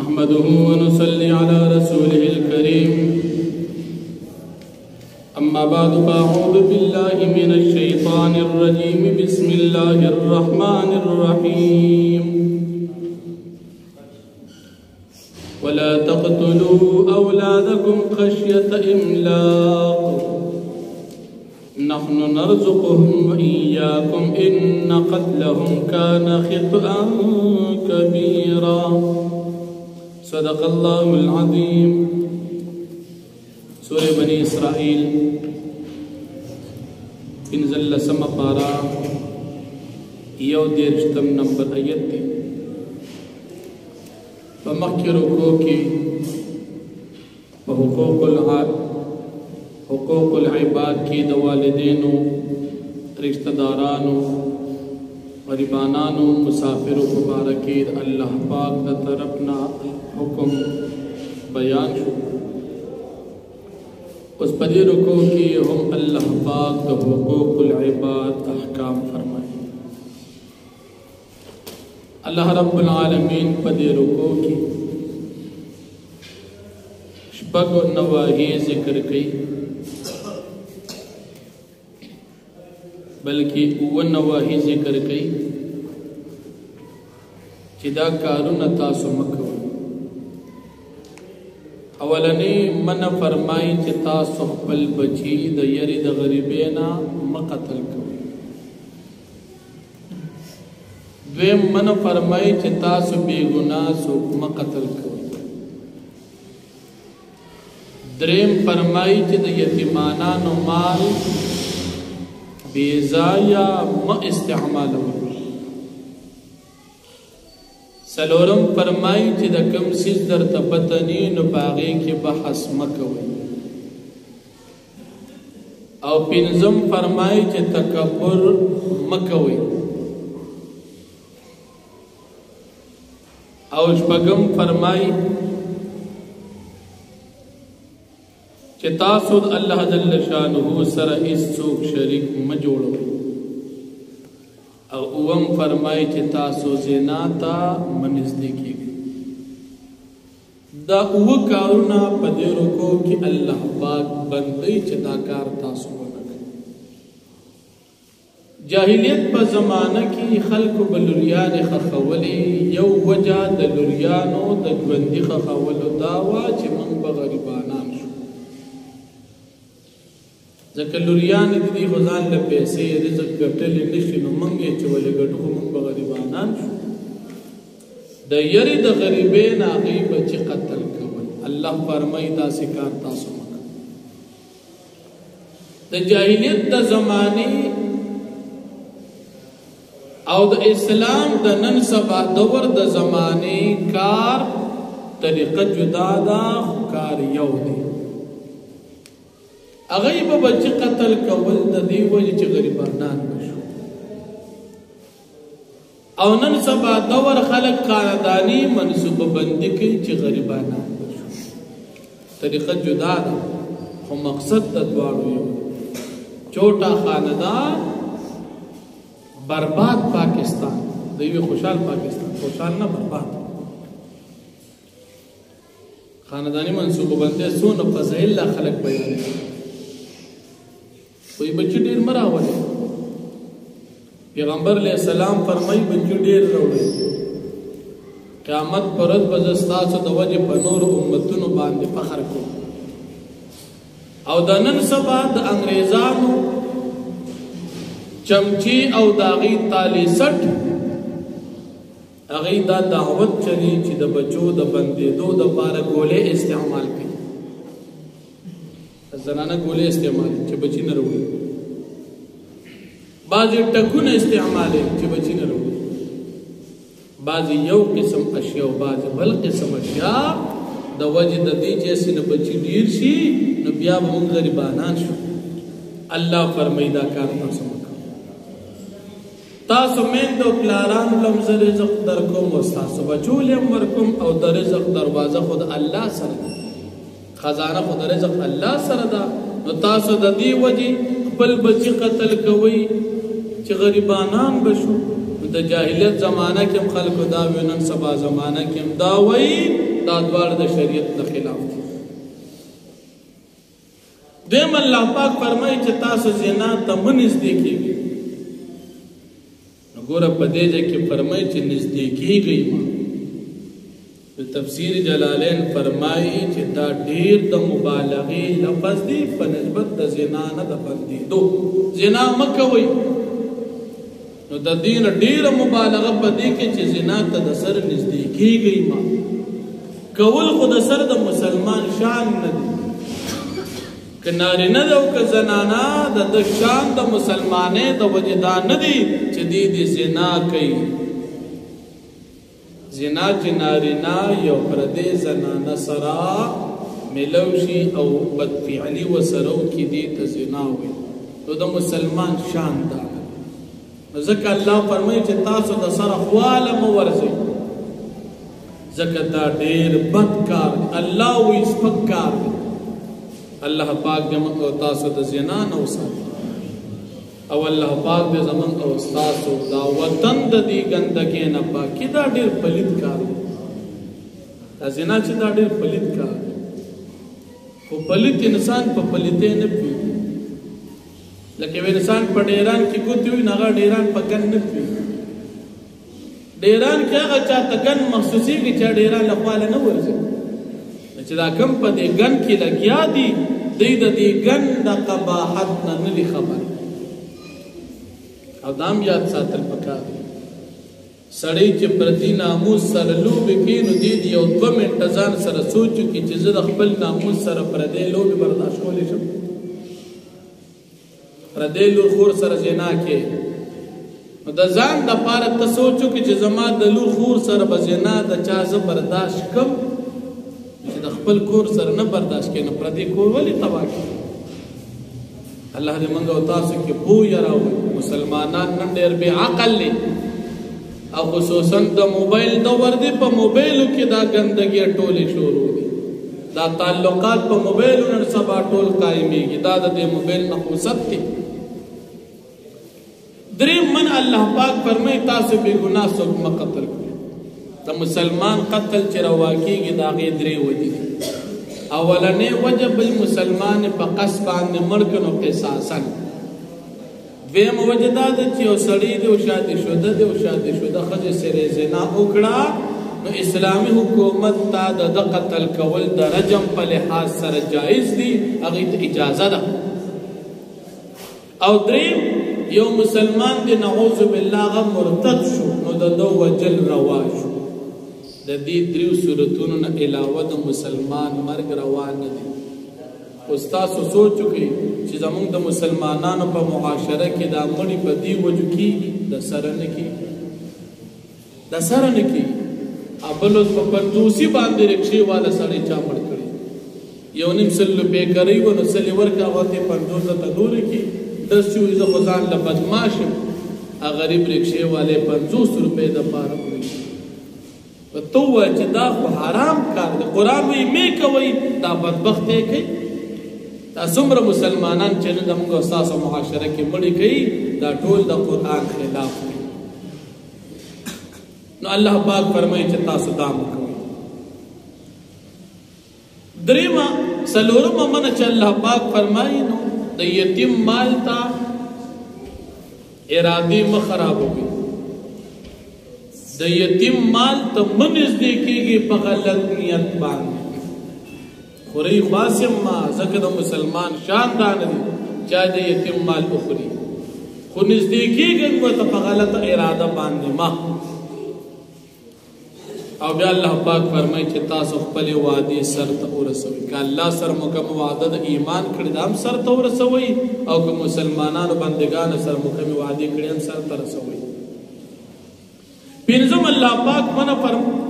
نحمده ونصلي على رسوله الكريم أما بعد فأعوذ بالله من الشيطان الرجيم بسم الله الرحمن الرحيم ولا تقتلوا أولادكم خشية إملاق نحن نرزقهم وإياكم إن قتلهم كان خطأ كبيرا صدق الله العظيم سورة بني إسرائيل انزل لسم پارا یو دیرشتم نمبر آیت دی فمخی رکو کی حقوق العباد کی دوالدینو رشتہ دارانو غریبانانو مسافرو مبارکی اللہ پاک دا طرفنا حکم بیان شو اس پدی رکو کی ہم اللہ پاک دا حقوق العباد احکام فرمائے اللہ رب العالمین پدی رکو کی شپگ و نواہی ذکر کی بلکہ او نواہی ذکر کی چدا کارون تاسو مکو اولنی من فرمائی چی تاسو خپل بچی د یری د غریبینا مقتل کو دویم من فرمائی چی تاسو بے گناہ سو مقتل کو دریم فرمائی چی د یتیمانانو مال بیزایا ما استعمال ہو سلورم فرمائی چی دا کم سیز در تپتنی نو باغی کی بحث مکوی او پنزم فرمائی چی تکبر مکوی او شپگم فرمائی چی تاسود اللہ جل شانہو سر اس سوک شریک مجوڑو او اوم فرمائی چی تاسو زیناتا منزدی کی گئی دا او کارونا پدیرو کو کہ اللہ پاک بندی چی دا کار تاسو بنک جاہلیت پا زمانہ کی خلق بلوریان خخولی یو وجہ دا لوریانو دا گوندی خخولو داوا چی من بغریبانان شو ځکه لوریان دي غزان له پیسې رزق ګټلې نشي نو منګې چې ولې ګټو خو موږ به غریبانان شو د یری د غریبین هغې به چې قتل کول الله فرمایي داسې کار تاسو مه کوئ د جاهلیت د زمانې او د اسلام د نن سبا دور د زمانې کار طریقه جدا ده خو کار یو دی اغیب بچی قتل کول د دی وجه چې غریبانان بشو او نن سبا دور خلق خاندانی منصوبه بندی کی چې غریبانان بشو طریقه جدا ده خو مقصد د دواړو یو چوټا خاندان برباد پاکستان د یو خوشحال پاکستان خوشحال نه برباد خاندانی منصوبه بندی سونه فضائل خلق بیانوي کوئی بچی ډیر مراوله پیغمبر علیہ السلام فرمای بچی ډیر راوړي قیامت پرد بزستاسو د وجه په نور امتونو باندې فخر کو او د نن سبا د انګریزانو چمچی او داغي تالی سټ هغه دا دعوت چلی چې د بچو د بندیدو د پاره ګولې استعمال کړي زنانه ګولې استعمال چې بچی نه وروړي بعضی ټکونه استعمال چې بچی نه وروړي بعضی یو قسم اشیاء او بعضی بل قسم اشیاء د وجه د دې چې سینه بچی ډیر شي نو بیا به موږ غریبانان شو الله فرمایي دا کار تاسو تاسو مين دو پلاران لمز رزق در کوم او تاسو بچول ورکم او د رزق دروازه خود الله سره خزانه خود رزق الله سره ده نو تاسو د دې وجه خپل بچی قتل کوي چې غریبانان بشو د جاهلیت زمانہ کې هم خلکو دا وی، نن سبا زمانہ کې هم دا وی، دا دواړه د شریعت نه خلاف دي. دویم الله پاک فرمایي چې تاسو زنا ته مه نږدې کېږئ. نو ګوره په دې ځای کې فرمایي چې نږدې کېږئ ما. د تفسیر جلالین فرمایي چې دا ډیر د مبالغې لفظ دی په نسبت د زنا نه د بندېدو. زنا مه کوئ. نو د دین ډیره مبالغه په دې کې چې زنا ته د سر نږدې کېږئ ما. کول خو د سر د مسلمان شان نه دی، که نارینه ده او که زنانه د شان د مسلمانۍ د وجې دا نه دی چې دی زنا کوي. زنا چې نارینه یو پردې زنانه سره ملو شي او بدفعلي ورسره وکړي، دې ته زنا وایي. نو د مسلمان شان دا نو ځکه الله فرمایي چې تاسو د سره خواله مه ورځئ، ځکه دا ډېر بد کار دی. الله وایي سپک کار دی. الله پاک دې موږ او تاسو د زنا نه وساتي، او الله پاک دې زموږ او تاسو دا وطن د دې ګندګۍ نه پاکي. دا ډېر پلید کار دی. دا زنا چې دا ډېر پلید کار دی، خو پلید انسان په پلیدۍ نه پوهېږي. لکه یو انسان په ډیران کې ګوتې وي، نو هغه ډیران په ګن نه پوهېږي. ډیران کې هغه چاته ګن محسوسېږي چې ډیران له خواله نه ورځي. چې دا کم په دې ګن کې لګیا دي، دوی د دې ګن د قباحت نه نه دي خبر. او دا هم یاد ساتل پکار دی. سړی چې پردي ناموس سره لوبې کوي، نو دې یو 2 منټه ځان سره سوچ وکړي چې زه د خپل ناموس سره پردۍ لوبې برداشت کولی شم. پردۍ لور خور سره زنا کوي، نو د ځان دپاره ته سوچ وکړي چې زما د لور خور سره به زنا د چا زه برداشت کم، چې د خپل کور سره نه برداشت کوي، نو پردی کور ولې تباه کوي؟ الله دې موږ او تاسو کې پوهه راوړي. مسلمانان نن ډېر بې عقل دي، او خصوصا د موبایل دور دی. په موبایلو کې دا ګندګي ټولې شروع دي. دا تعلقات په موبایلو نن سبا ټول قایمېږي. دا د دې موبایل نحوست دی. دریم من الله پاک فرمایي تاسو بې ګناه څوک مه قتل کړئ. د مسلمان قتل چې روا کېږي د هغې 3 وجې دي. اولنې وجه بل مسلمان په قصد باندې مړ کړي نو قصاصاً. دویمه وجه دا ده چې یو سړی دی او شادي شده دی او شادي شده ښځې سره زنا وکړه، نو اسلامي حکومت ته د قتل کول د رجم په لحاظ سره جایز دي، هغې ته اجازه ده. او دریم یو مسلمان دی نعوذ بالله هغه مرتد شو، نو د ده وجل روا شو. د دې 3 صورتونو نه علاوه د مسلمان مرګ روا نه دی. اوس تاسو سوچ وکړئ چې زموږ د مسلمانانو په معاشره کې دا مړي په دې وجو کېږي، د سره نه کېږي، د سره نه کېږي. بل اوس په پنځوسي باندې رکشې والا سړی چا مړ کړی، 1.5 سل روپۍ کوي نو سلې ورکړه، هغه ته 50 ته ګوري کې داسې وي زه خو ځان له بدماش یم. غریب رکشې والے 50 روپۍ دپاره وړي. په تو ووایه چې دا خو حرام کار دی. قرآن وایي مې کوئ، دا بدبخت یې کوي. دا څومره مسلمانان چې نه زموږ او ستاسو معاشره کې مړي کوي، دا ټول د قرآن خلاف دی. نو الله پاک فرمایي چې تاسو دا مه کوئ. دریمه څلورمه منه چې الله پاک فرمایي نو د یتیم مال ته ارادې مه خرابوئ. د یتیم مال ته مه نږدې کېږئ په غلط نیت باندې. خورئ خاصم ما ځکه د مسلمان شان دا نه دی چا د یتیم مال وخوري، خو نږدې کېږئ ورته په غلطه اراده باندې ما. او بیا الله پاک فرمایي چې تاسو خپلې وعدې سرته ورسوئ. که الله سره مو کومه وعده د ایمان کړې ده هم سرته ورسوئ، او که مسلمانانو بندګانو سره مو کومې وعدې کړې هم سرته رسوئ. پنځم الله پاک منه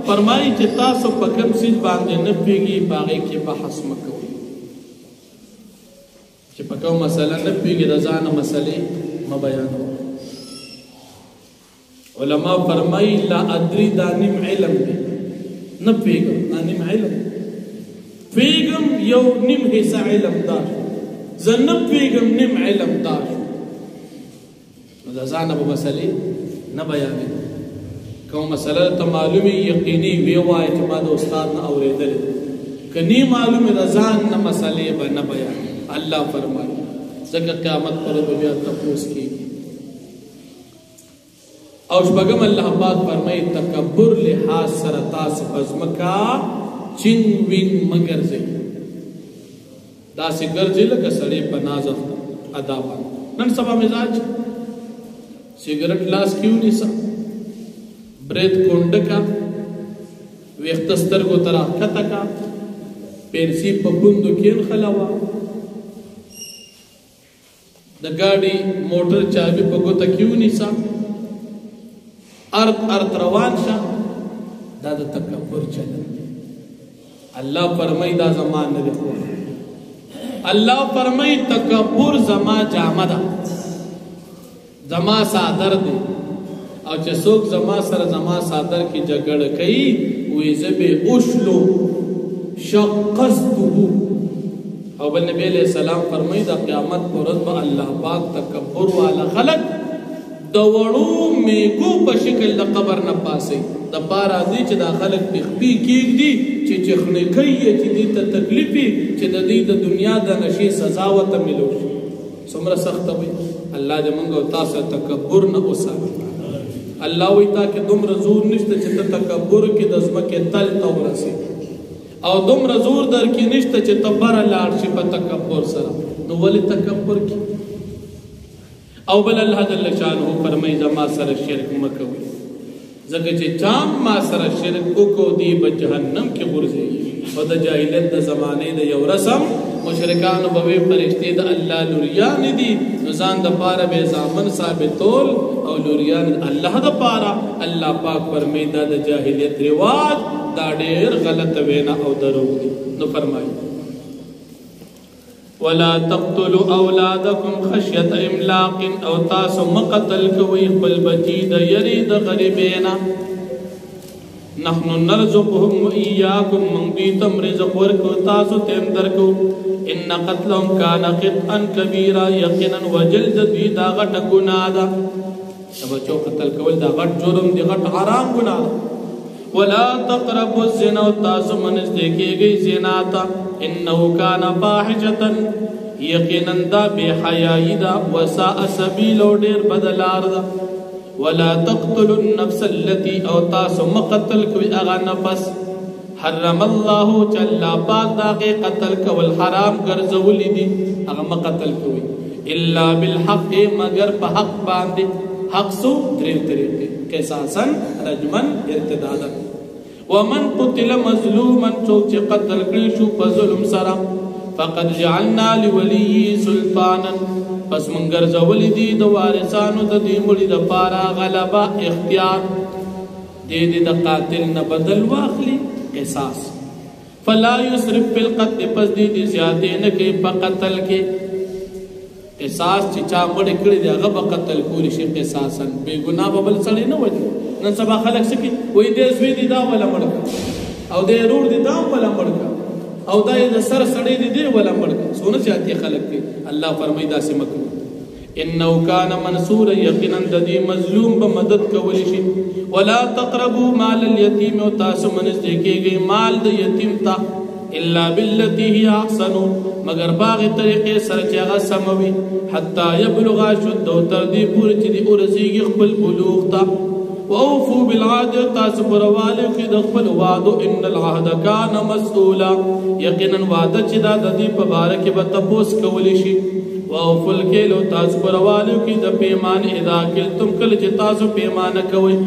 فرمایي چې تاسو په کوم څیز باندې نه پوهېږئ په هغې کې بحث مه کوئ. چې په کوم مسله نه پوهېږئ د ځانه مسلې مه بیانوئ. علماء فرمایي لا ادري دا نیم علم دی، نه پوهېږم دا نیم علم، پوهېږم یو نیم حصه علم دا شو، زه نه پوهېږم نیم علم دا شو. نو د ځانه به مسلې نه بیانې کوم مسله ته معلومي یقیني وی وای چې ما د استاد نه اورېدل کني معلومه رضان نه مسلې به نه بیان الله فرمایي ځکه قیامت پر بیا تپوس کیږي او شپږم الله پاک فرمایي تکبر لحاظ سره تاسو پزمکا چین وین مگر زي دا سي ګرځي لکه سړی په نازه ادا باندې نن سبا مزاج سیګریټ لاس کیو نیسا برید کونډ کا ویخت سترګو ترا کته کا پینسی په بوندو کې خلاوا د ګاډي موټر چابي په ګوته کیو نیسا ارت روان شه دا د تکبر چلن الله فرمای دا زمان نه دی الله فرمای تکبر زما جامد زما صادر دی او چې څوک زما سره زما صادر کی جګړه کوي وې زبه اوشلو شقصته او بل نبی علیہ السلام فرمای دا قیامت پر ورځ به الله پاک تکبر والا خلق دوړو میګو په شکل د قبر نه پاسي د پارا دي چې دا خلق بخبي کېږي چې چخنه کوي چې دې ته تکلیفي چې د دې د دنیا د نشي سزا وته ملو څومره سخت وي الله دې موږ او تاسو تکبر نه وساتي الله وي تا کې دومره زور نشته چې تکبر کې د ځمکه تل تورسي او دومره زور در کې نشته چې تبر لاړ شي په تکبر سره نو ولې تکبر کې او بل الله جل شانه فرمای زما سره شرک مکوي زکه چې چام ما سره شرک کو دی په جهنم کې ورځي او د جاهلیت د زمانه د یو رسم مشرکان او به فرشتي د الله لوریان دي ځان د پاره به زامن ثابتول او لوریان الله د پاره الله پاک فرمای دا د جاهلیت رواج دا ډېر غلط وینا او درو دي نو فرمایي ولا تقتلوا اولادكم خشيه املاق او تاسو مقتل کوي خپل بچي د يري د غريبينا نحن نرزقهم واياكم من بيتم رزق ورکو تاسو تم درکو ان قتلهم كان خطئا كبيرا يقينا وجلد دي دا غټ ګناه ده بچو قتل کول دا غټ جرم دی غټ حرام ګناه ولا تقربوا الزنا تاسو منځ دیکيږي زنا تا انه كان فاحشه يقينا دا بحياء دا وساء سبيل ډیر بدلار دا ولا تقتلوا النفس التي او تاسو مقتل کوي اغه نفس حرم الله جل پاک دا قتل کول حرام ګرځول دي اغه مقتل کوي الا بالحق مگر په حق باندې حق سو درې طریقې قصاصا رجما ارتدادا ومن قتل مظلوما چوک قتل کړي شو په ظلم سره فقد جعلنا لولي سلطانا پس منګر زول دي د وارثانو د دې مړي د پارا غلبا اختیار دې د قاتل نه بدل واخلي قصاص فلا يسرف في القتل پس دې زیاتې نه کوي په قتل کې قصاص چې چا مړ کړی دی هغه به قتل کولی شي قصاصا بے ګناه به بل سړی نه وځي نن سبا خلک سکی وای دې زوی دی دا ولا مړ او دې رور دی دا ولا مړ او دا د سر سړی دی ولا مړ سونه چاته خلک دی الله فرمای دا سمکو انه كان منصورا يقينا ددي مظلوم به مدد کولی شي ولا تقربوا مال اليتيم او تاسو منځ دیکيږي مال د یتیم تا الا بالتي هي احسن مگر باغ طریقې سره چې هغه سموي حتا يبلغ شد او تر دې پورې چې دی ورسیږي خپل بلوغ ته واوفوا بالعهد تاسو پرواله کې د خپل وعده ان العهد كان مسؤولا یقینا وعده چې دا د دې په باره کې به تاسو کولی شي واوفوا الكيل تاسو پرواله کې د پیمانه اذا کلتم کل چې تاسو پیمانه کوي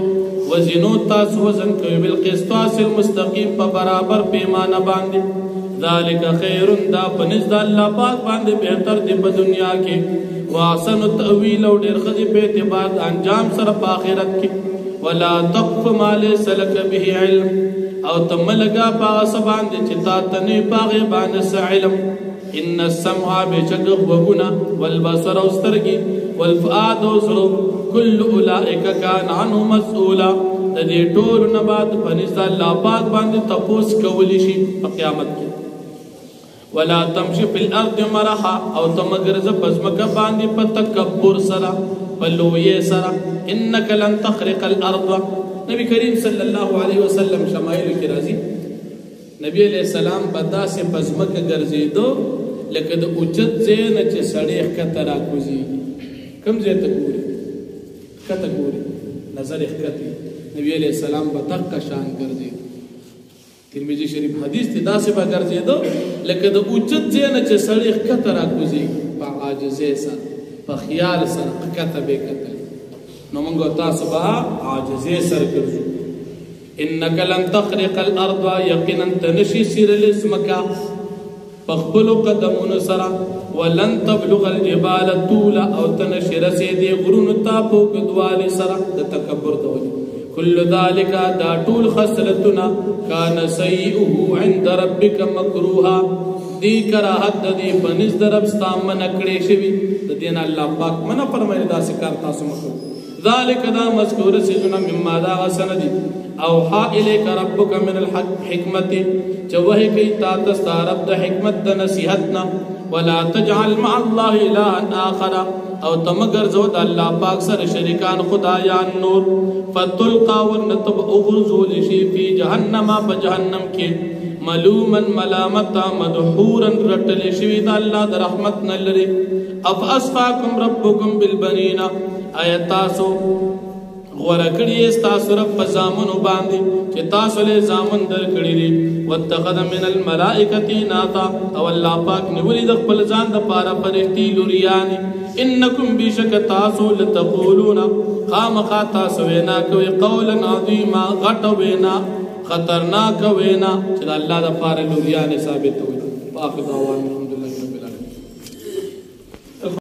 وزنو تاسو وزن کوي بالقسطاس المستقيم په برابر پیمانه باندې ذالک خیر دا پنځ د الله پاک باندې بهتر دی په دنیا کې واحسن التاويل او ډېر خدي په اعتبار انجام سره په آخرت کې ولا تقف ما ليس لك به علم او تملګه په سبان دي چې تا تنه پاغه باندې علم ان السمع بشق وغنا والبصر واسترګي والفؤاد وسر كل اولئك كان عنه مسؤولا د دې ټول نه بعد پنځ الله پاک باندې تپوس کولی شي په قیامت کې ولا تمشي في الارض مرحا او تمغرز پزمکه باندې په تکبر سره په لوی سره انك لن تخرق الارض. نبی کریم صلی الله علیه وسلم شمائل کی راضی نبی علیہ السلام بدا سے پزمکه ګرځیدو لکه د اوچت زین چې سړی ښکته راکوزي کم ځای ته ګوري ښکته ګوري نظر ښکته نبی علیہ السلام په دقه شان ګرځیدو. ترمذی شریف حدیث ته داسې به ګرځیدو لکه د اوچت زین چې سړی ښکته راکوزي په عاجزۍ سره په خیال سره ښکته به کتل. نو موږ تاسو به عاجزۍ سره ګرځو. انك لن تخرق الارض یقینا تنشي سیر الاسمکا پخبلو قدمون سرا ولن تبلغ الجبال طولا او تنشي رسیدی غرون تاپو گدوال سرا دا تکبر دولی كل ذلك دا طول خسلتنا كان سيئه عند ربك مكروها دی کراحت دی بنز درب ستام نکڑے شوی دین اللہ پاک منا فرمائے دا سکار تاسو مکو ذالک دا مذکور سیزنا مما دا غسندی اوحا الیک ربک من الحکمت چوہی کئی تاتستا رب دا حکمت دا نصیحتنا ولا تجعل مع اللہ الہا آخر او تمگر زود اللہ پاک سر شرکان خدایان نور فتلقا ونتب اغرزول شی فی جہنم بجہنم کی ملومن ملامتا مدحورا رٹل شوید اللہ در رحمت نلری اف اسفاکم ربکم بالبنین آیتاسو غورکڑی استاسو رب پزامنو باندی چی تاسو لے زامن در کڑی دی واتخذ من الملائکتی ناتا او اللہ پاک نولی دخ پلزان دا پارا پرشتی لوریانی انکم بیشک تاسو لتقولون خامخا تاسو وینا کوئی قولا عظیما غٹ وینا خطرناک وینا چی دا اللہ دا پارا لوریانی ثابت ہوئی پاک دعوانی